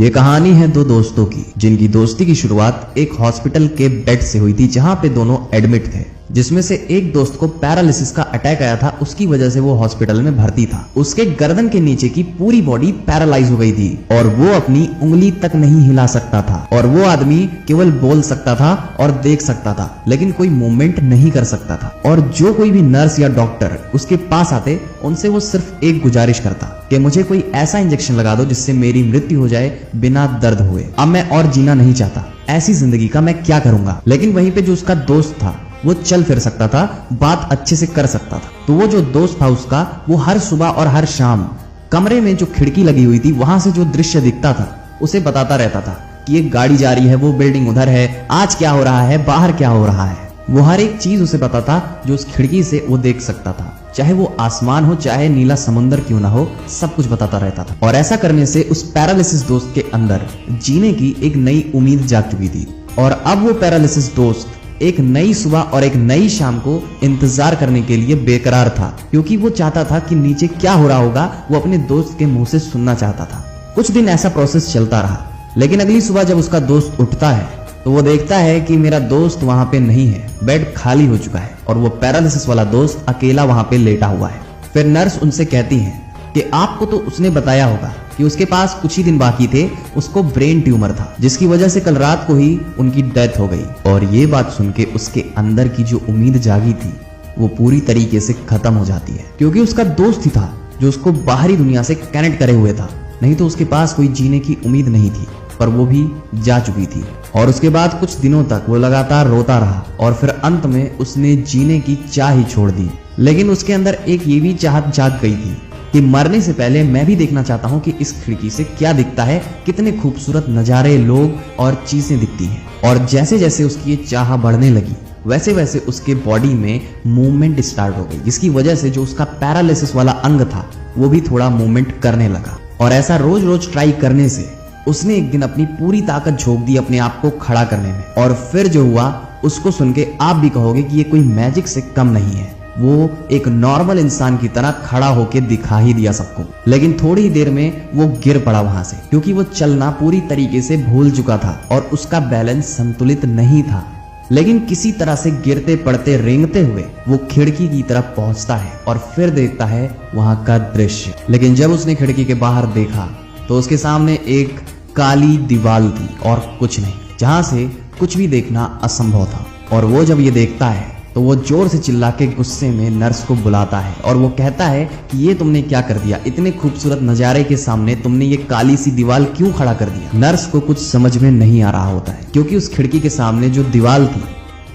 ये कहानी है दो दोस्तों की, जिनकी दोस्ती की शुरुआत एक हॉस्पिटल के बेड से हुई थी, जहां पे दोनों एडमिट थे। जिसमें से एक दोस्त को पैरालिसिस का अटैक आया था, उसकी वजह से वो हॉस्पिटल में भर्ती था। उसके गर्दन के नीचे की पूरी बॉडी पैरालाइज हो गई थी और वो अपनी उंगली तक नहीं हिला सकता था। और वो आदमी केवल बोल सकता था और देख सकता था, लेकिन कोई मूवमेंट नहीं कर सकता था। और जो कोई भी नर्स या डॉक्टर उसके पास आते, उनसे वो सिर्फ एक गुजारिश करता कि मुझे कोई ऐसा इंजेक्शन लगा दो जिससे मेरी मृत्यु हो जाए बिना दर्द हुए। अब मैं और जीना नहीं चाहता, ऐसी जिंदगी का मैं क्या करूंगा। लेकिन वहीं पे जो उसका दोस्त था वो चल फिर सकता था, बात अच्छे से कर सकता था। तो वो जो दोस्त था उसका, वो हर सुबह और हर शाम कमरे में जो खिड़की लगी हुई थी वहां से जो दृश्य दिखता था उसे बताता रहता था कि एक गाड़ी जा रही है, वो बिल्डिंग उधर है, आज क्या हो रहा है, बाहर क्या हो रहा है। वो हर एक चीज उसे पता था जो उस खिड़की से वो देख सकता था, चाहे वो आसमान हो, चाहे नीला समुंदर क्यों ना हो, सब कुछ बताता रहता था। और ऐसा करने से उस पैरालिसिस दोस्त के अंदर जीने की एक नई उम्मीद जाग चुकी थी। और अब वो पैरालिसिस दोस्त एक नई सुबह और एक नई शाम को इंतजार करने के लिए बेकरार था, क्योंकि वो चाहता था कि नीचे क्या हो रहा होगा वो अपने दोस्त के मुंह से सुनना चाहता था। कुछ दिन ऐसा प्रोसेस चलता रहा, लेकिन अगली सुबह जब उसका दोस्त उठता है तो वो देखता है कि मेरा दोस्त वहां पे नहीं है, बेड खाली हो चुका है और वो पैरालिसिस वाला दोस्त अकेला वहां पे लेटा हुआ है। फिर नर्स उनसे कहती है कि आपको तो उसने बताया होगा कि उसके पास कुछ ही दिन बाकी थे, उसको ब्रेन ट्यूमर था, जिसकी वजह से कल रात को ही उनकी डेथ हो गई। और ये बात सुन के उसके अंदर की जो उम्मीद जागी थी वो पूरी तरीके से खत्म हो जाती है, क्योंकि उसका दोस्त ही था जो उसको बाहरी दुनिया से कनेक्ट करे हुए था। नहीं तो उसके पास कोई जीने की उम्मीद नहीं थी, पर वो भी जा चुकी थी। और उसके बाद कुछ दिनों तक वो लगातार रोता रहा और फिर अंत में उसने जीने की चाह ही छोड़ दी। लेकिन उसके अंदर एक ये भी चाहत जाग गई थी कि मरने से पहले मैं भी देखना चाहता हूँ कि इस खिड़की से क्या दिखता है, कितने खूबसूरत नजारे, लोग और चीजें दिखती हैं। और जैसे जैसे उसकी ये चाह बढ़ने लगी, वैसे वैसे उसके बॉडी में मूवमेंट स्टार्ट हो गई, जिसकी वजह से जो उसका पैरालिसिस वाला अंग था वो भी थोड़ा मूवमेंट करने लगा। और ऐसा रोज रोज ट्राई करने से उसने एक दिन अपनी पूरी ताकत झोंक दी अपने आप को खड़ा करने में। और फिर जो हुआ उसको सुन के आप भी कहोगे कि ये कोई मैजिक से कम नहीं है। वो एक नॉर्मल इंसान की तरह खड़ा होके दिखा ही दिया सबको। लेकिन थोड़ी ही देर में वो गिर पड़ा वहां से, क्योंकि वो चलना पूरी तरीके से भूल चुका था और उसका बैलेंस संतुलित नहीं था। लेकिन किसी तरह से गिरते पड़ते रेंगते हुए वो खिड़की की तरफ पहुंचता है और फिर देखता है वहां का दृश्य। लेकिन जब उसने खिड़की के बाहर देखा तो उसके सामने एक काली दीवार थी और कुछ नहीं, जहां से कुछ भी देखना असंभव था। और वो जब ये देखता है तो वो जोर से चिल्ला के गुस्से में नर्स को बुलाता है और वो कहता है कि ये तुमने क्या कर दिया, इतने खूबसूरत नजारे के सामने तुमने ये काली सी दीवार क्यों खड़ा कर दिया। नर्स को कुछ समझ में नहीं आ रहा होता है, क्योंकि उस खिड़की के सामने जो दीवार थी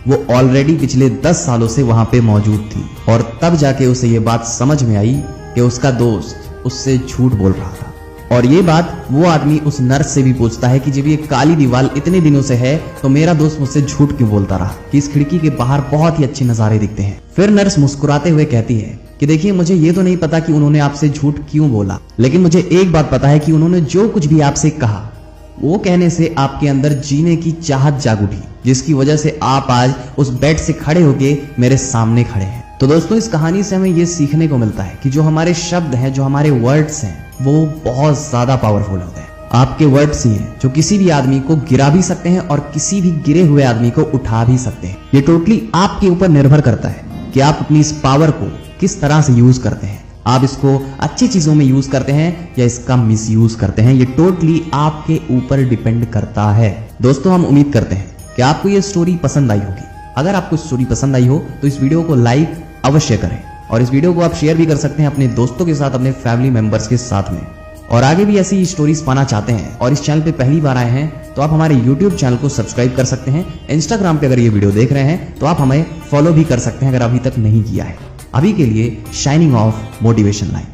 वो ऑलरेडी पिछले 10 सालों से वहां पे मौजूद थी। और तब जाके उसे ये बात समझ में आई कि उसका दोस्त उससे झूठ बोल रहा था। और ये बात वो आदमी उस नर्स से भी पूछता है कि जब ये काली दीवार इतने दिनों से है तो मेरा दोस्त मुझसे झूठ क्यों बोलता रहा कि इस खिड़की के बाहर बहुत ही अच्छे नजारे दिखते हैं। फिर नर्स मुस्कुराते हुए कहती है कि देखिए, मुझे ये तो नहीं पता कि उन्होंने आपसे झूठ क्यों बोला, लेकिन मुझे एक बात पता है कि उन्होंने जो कुछ भी आपसे कहा वो कहने से आपके अंदर जीने की चाहत जाग उठी, जिसकी वजह से आप आज उस बेड से खड़े होके मेरे सामने खड़े हैं। तो दोस्तों, इस कहानी से हमें ये सीखने को मिलता है कि जो हमारे शब्द हैं, जो हमारे वर्ड्स हैं, वो बहुत ज्यादा पावरफुल होते हैं। आपके वर्ड्स ही हैं जो किसी भी आदमी को गिरा भी सकते हैं और किसी भी गिरे हुए आदमी को उठा भी सकते हैं। ये टोटली आपके ऊपर निर्भर करता है कि आप अपनी इस पावर को किस तरह से यूज करते हैं। आप इसको अच्छी चीजों में यूज करते हैं या इसका मिसयूज करते हैं, ये टोटली आपके ऊपर डिपेंड करता है। दोस्तों, हम उम्मीद करते हैं कि आपको ये स्टोरी पसंद आई होगी। अगर आपको स्टोरी पसंद आई हो तो इस वीडियो को लाइक अवश्य करें और इस वीडियो को आप शेयर भी कर सकते हैं अपने दोस्तों के साथ, अपने फैमिली मेंबर्स के साथ में। और आगे भी ऐसी स्टोरीज पाना चाहते हैं और इस चैनल पे पहली बार आए हैं तो आप हमारे YouTube चैनल को सब्सक्राइब कर सकते हैं। Instagram पे अगर ये वीडियो देख रहे हैं तो आप हमें फॉलो भी कर सकते हैं अगर अभी तक नहीं किया है। अभी के लिए शाइनिंग ऑफ मोटिवेशन लाइन।